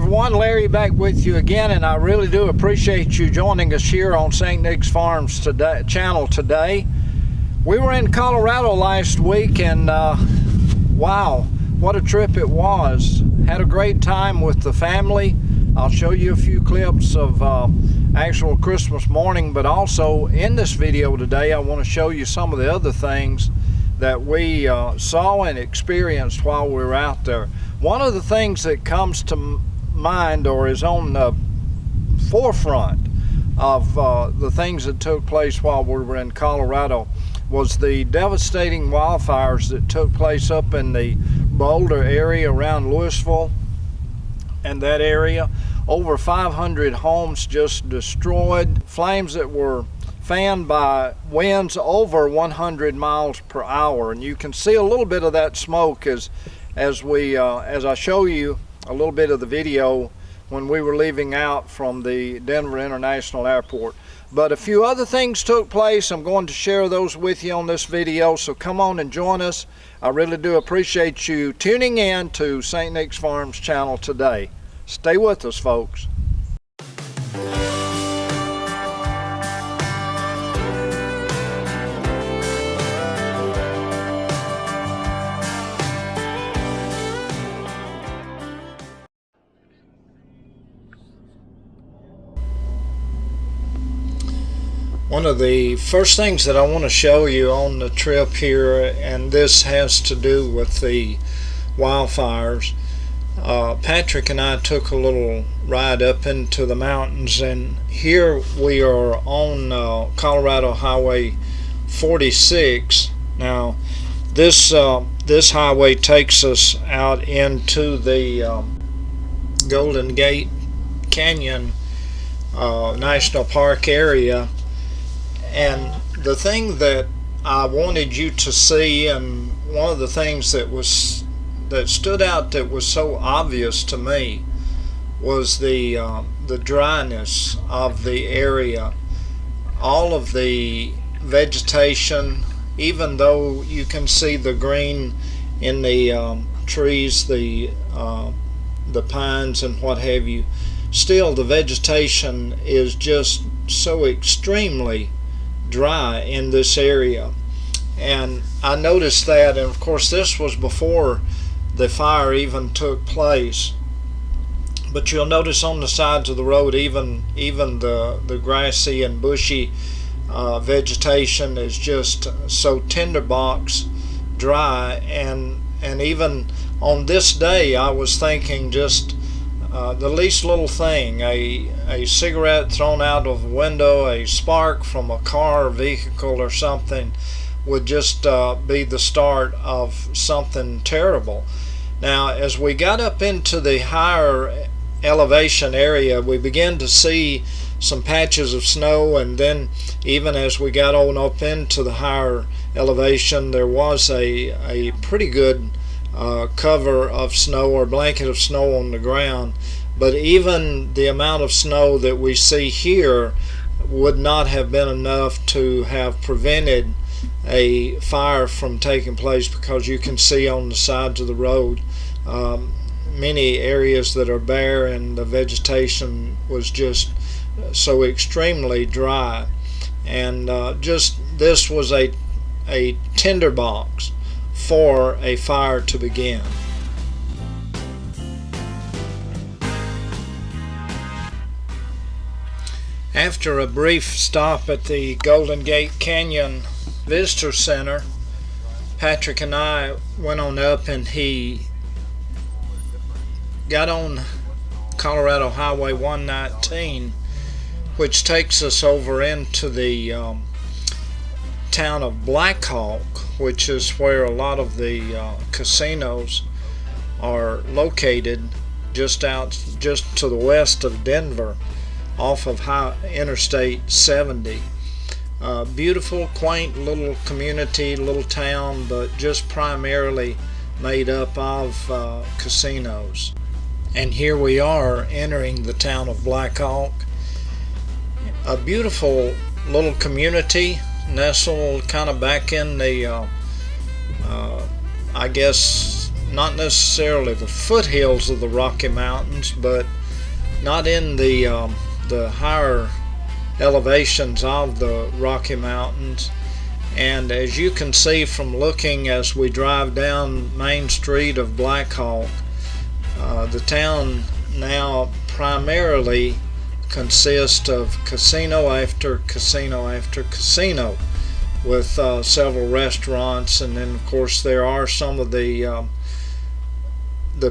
everyone, Larry back with you again, and I really do appreciate you joining us here on St. Nick's Farms channel today. We were in Colorado last week, and wow, what a trip it was. Had a great time with the family. I'll show you a few clips of actual Christmas morning, but also in this video today I want to show you some of the other things that we saw and experienced while we were out there. One of the things that comes to mind or is on the forefront of the things that took place while we were in Colorado was the devastating wildfires that took place up in the Boulder area around Louisville and that area. Over 500 homes just destroyed. Flames that were fanned by winds over 100 miles per hour, and you can see a little bit of that smoke as I show you a little bit of the video when we were leaving out from the Denver International Airport. But a few other things took place. I'm going to share those with you on this video, so come on and join us. I really do appreciate you tuning in to St. Nick's Farms channel today. Stay with us, folks. One of the first things that I want to show you on the trip here, and this has to do with the wildfires. Patrick and I took a little ride up into the mountains, and here we are on Colorado Highway 46. Now this highway takes us out into the Golden Gate Canyon National Park area. And the thing that I wanted you to see, and one of the things that stood out that was so obvious to me, was the dryness of the area. All of the vegetation, even though you can see the green in the trees, the pines and what have you, still the vegetation is just so extremely dry in this area. And I noticed that, and of course this was before the fire even took place, but you'll notice on the sides of the road even the grassy and bushy vegetation is just so tinderbox dry. And even on this day I was thinking just the least little thing, a cigarette thrown out of a window, a spark from a car or vehicle or something, would just be the start of something terrible. Now, as we got up into the higher elevation area, we began to see some patches of snow, and then even as we got on up into the higher elevation, there was a pretty good cover of snow or blanket of snow on the ground. But even the amount of snow that we see here would not have been enough to have prevented a fire from taking place, because you can see on the sides of the road many areas that are bare, and the vegetation was just so extremely dry. And just this was a tinderbox for a fire to begin. After a brief stop at the Golden Gate Canyon Visitor Center, Patrick and I went on up, and he got on Colorado Highway 119, which takes us over into the town of Black Hawk, which is where a lot of the casinos are located, just to the west of Denver, off of Interstate 70. Beautiful, quaint little community, little town, but just primarily made up of casinos. And here we are entering the town of Black Hawk. A beautiful little community nestled kind of back in the I guess not necessarily the foothills of the Rocky Mountains, but not in the higher elevations of the Rocky Mountains. And as you can see from looking as we drive down Main Street of Black Hawk, the town now primarily consists of casino after casino after casino, with several restaurants, and then of course there are some of the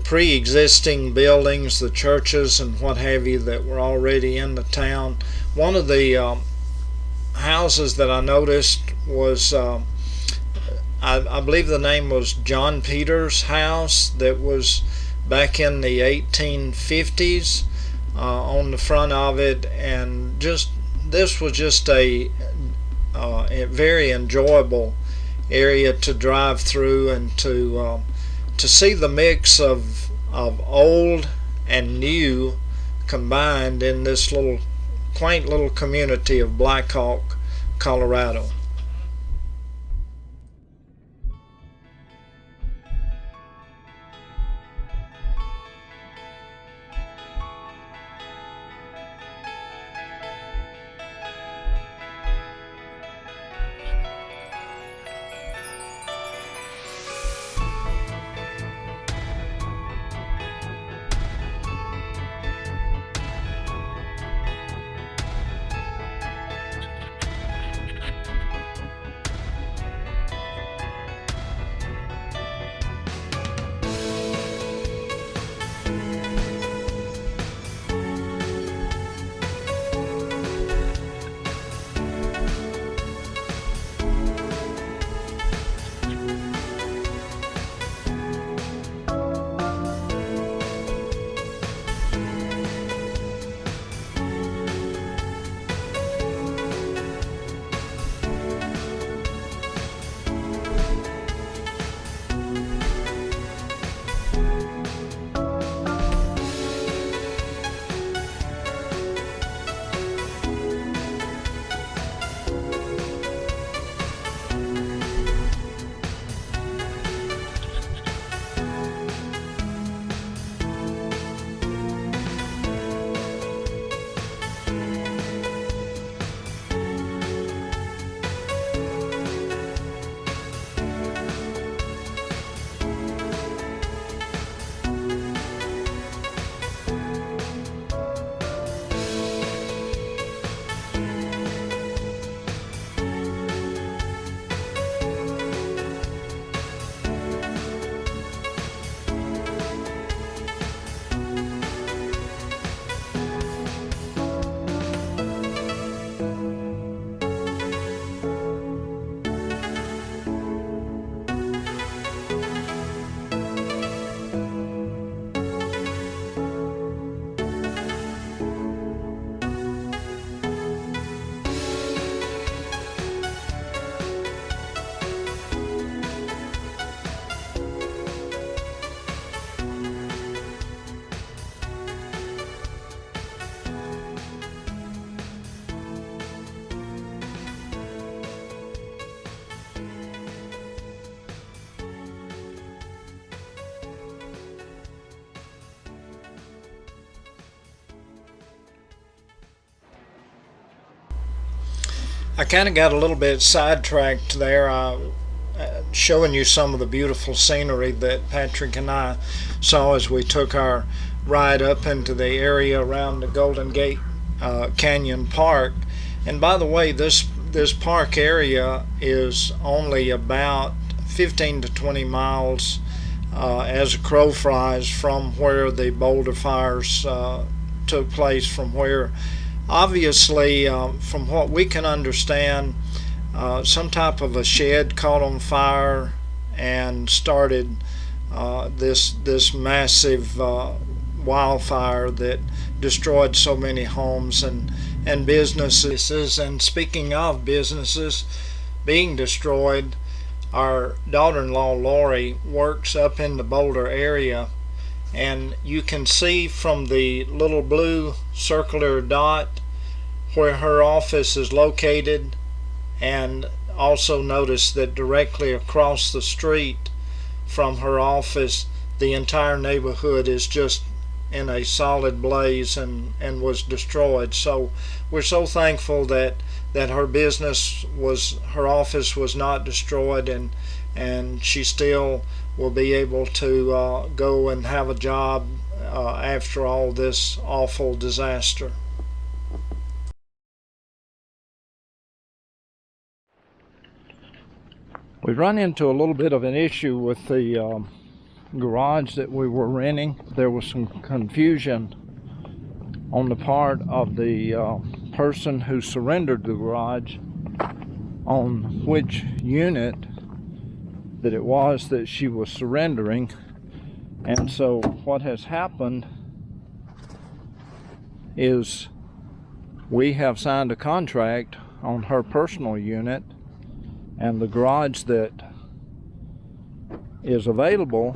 pre-existing buildings, the churches and what have you, that were already in the town. One of the houses that I noticed was I believe the name was John Peters' house, that was back in the 1850s on the front of it, and this was just a very enjoyable area to drive through, and to see the mix of old and new combined in this little quaint little community of Black Hawk, Colorado. I kind of got a little bit sidetracked there, showing you some of the beautiful scenery that Patrick and I saw as we took our ride up into the area around the Golden Gate Canyon Park. And by the way, this park area is only about 15 to 20 miles as a crow flies from where the Boulder Fires took place, from where obviously, from what we can understand, some type of a shed caught on fire and started this massive wildfire that destroyed so many homes and businesses. And speaking of businesses being destroyed, our daughter-in-law Lori works up in the Boulder area, and you can see from the little blue circular dot where her office is located, and also notice that directly across the street from her office, the entire neighborhood is just in a solid blaze and was destroyed. So we're so thankful that her her office was not destroyed, and she still will be able to go and have a job after all this awful disaster. We run into a little bit of an issue with the garage that we were renting. There was some confusion on the part of the person who surrendered the garage on which unit that it was that she was surrendering. And so what has happened is we have signed a contract on her personal unit, and the garage that is available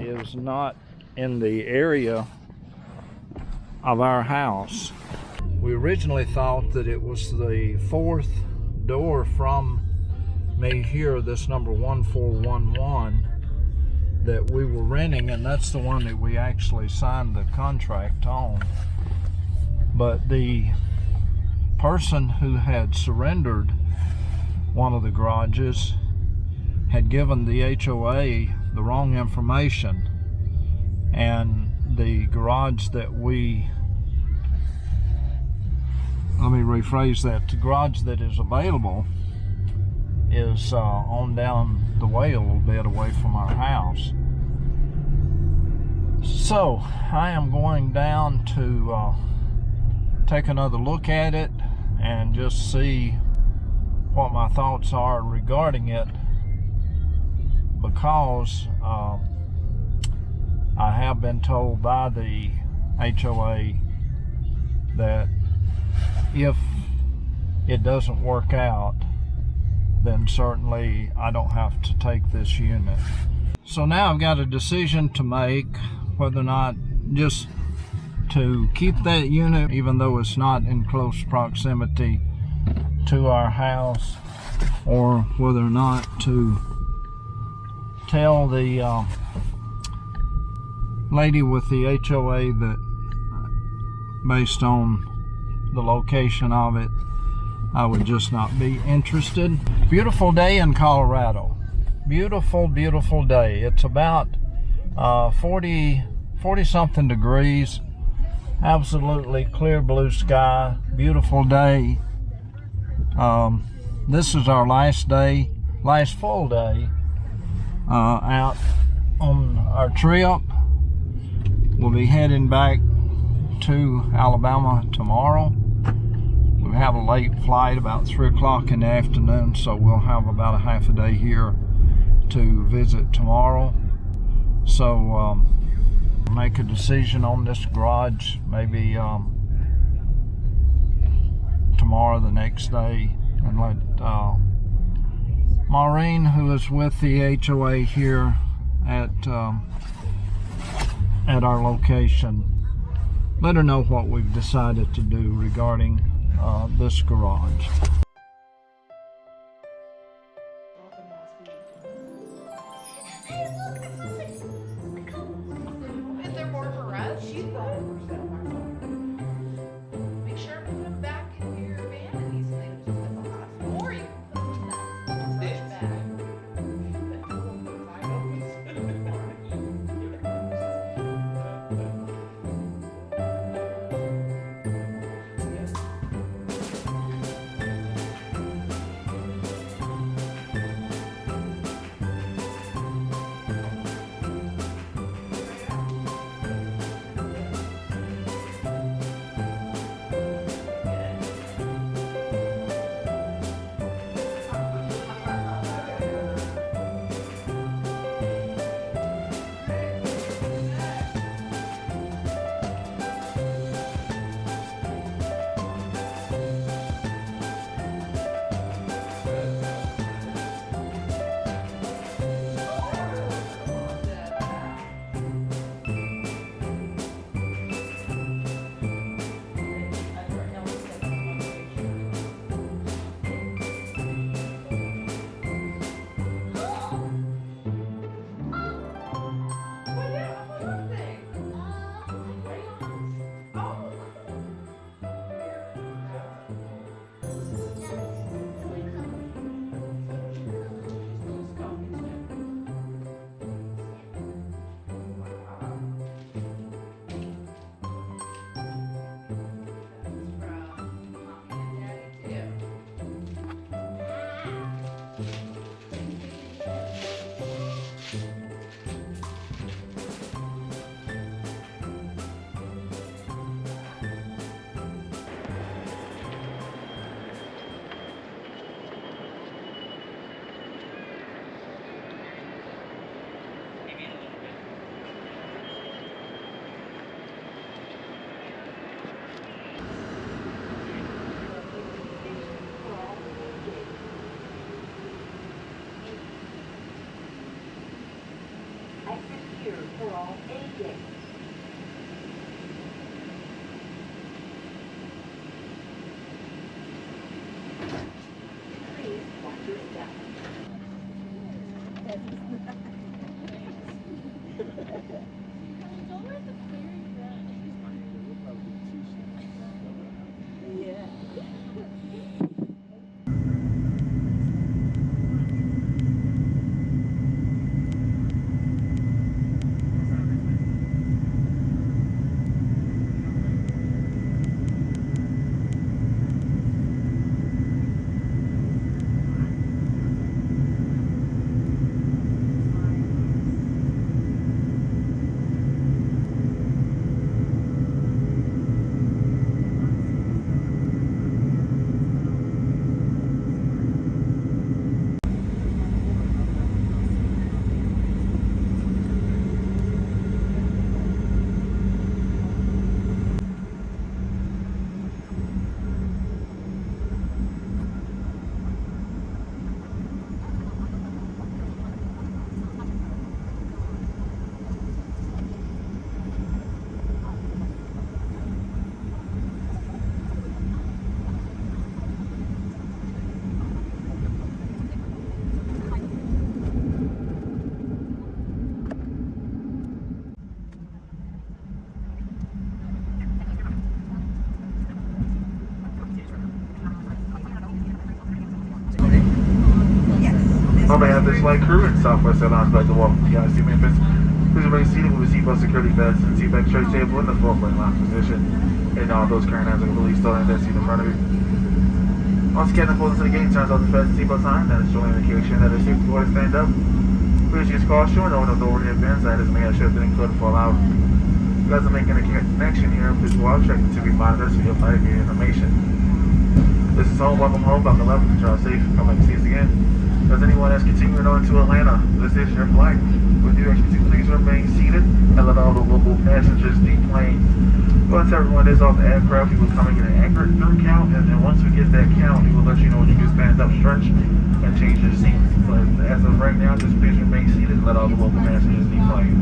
is not in the area of our house. We originally thought that it was the fourth door from me here, this number 1411, that we were renting, and that's the one that we actually signed the contract on. But the person who had surrendered one of the garages had given the HOA the wrong information, and the garage that let me rephrase that, the garage that is available is on down the way a little bit away from our house. So I am going down to take another look at it and just see what my thoughts are regarding it, because I have been told by the HOA that if it doesn't work out, then certainly I don't have to take this unit. So now I've got a decision to make, whether or not just to keep that unit, even though it's not in close proximity to our house, or whether or not to tell the lady with the HOA that, based on the location of it, I would just not be interested. Beautiful day in Colorado. Beautiful, beautiful day. It's about 40 something degrees. Absolutely clear blue sky. Beautiful day. This is our last full day out on our trip. We'll be heading back to Alabama tomorrow. We have a late flight about 3 o'clock in the afternoon, so we'll have about a half a day here to visit tomorrow. So make a decision on this garage maybe tomorrow, the next day, and let Maureen, who is with the HOA here at our location, let her know what we've decided to do regarding this garage. Is there more for us? She's good. Make sure to put them back into your van and these things at the hospital. Or you can put them in that dish bag. On behalf of this flight crew and Southwest Airlines, I'd like to welcome you guys to Memphis. Please remain seated with the seatbelt security belts and seatback tray table in the four-point lounge position. And all those carrying items are released still in that seat in front of you. Once the captain pulls into the gate and turns off the fasten seatbelt sign, that is showing indication that it's safe to go ahead and stand up. Please use caution when opening the overhead bins. That is make sure that it could fall out. You guys are making a connection here. Please go out, check the TV monitors for your flight information. This is home. Welcome home. Dr. 11. Drive safe. Come back to see us again. Does anyone else continuing on to Atlanta? This is your flight. With you, please remain seated and let all the local passengers deplane. Once everyone is off the aircraft, we will come and get an accurate third count, and then once we get that count, we will let you know when you can stand up, stretch, and change your seats. But as of right now, just please remain seated and let all the local passengers deplane.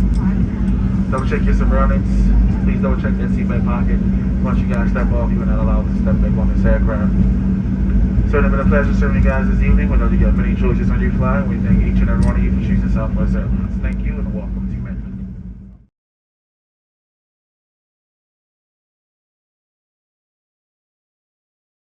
Double check your surroundings. Please double check that seatbelt pocket. Once you guys step off, you are not allowed to step back on this aircraft. Certainly been a pleasure serving you guys this evening. We know you got many choices on your flight. We thank each and every one of you for choosing Southwest Airlines. Thank you and welcome to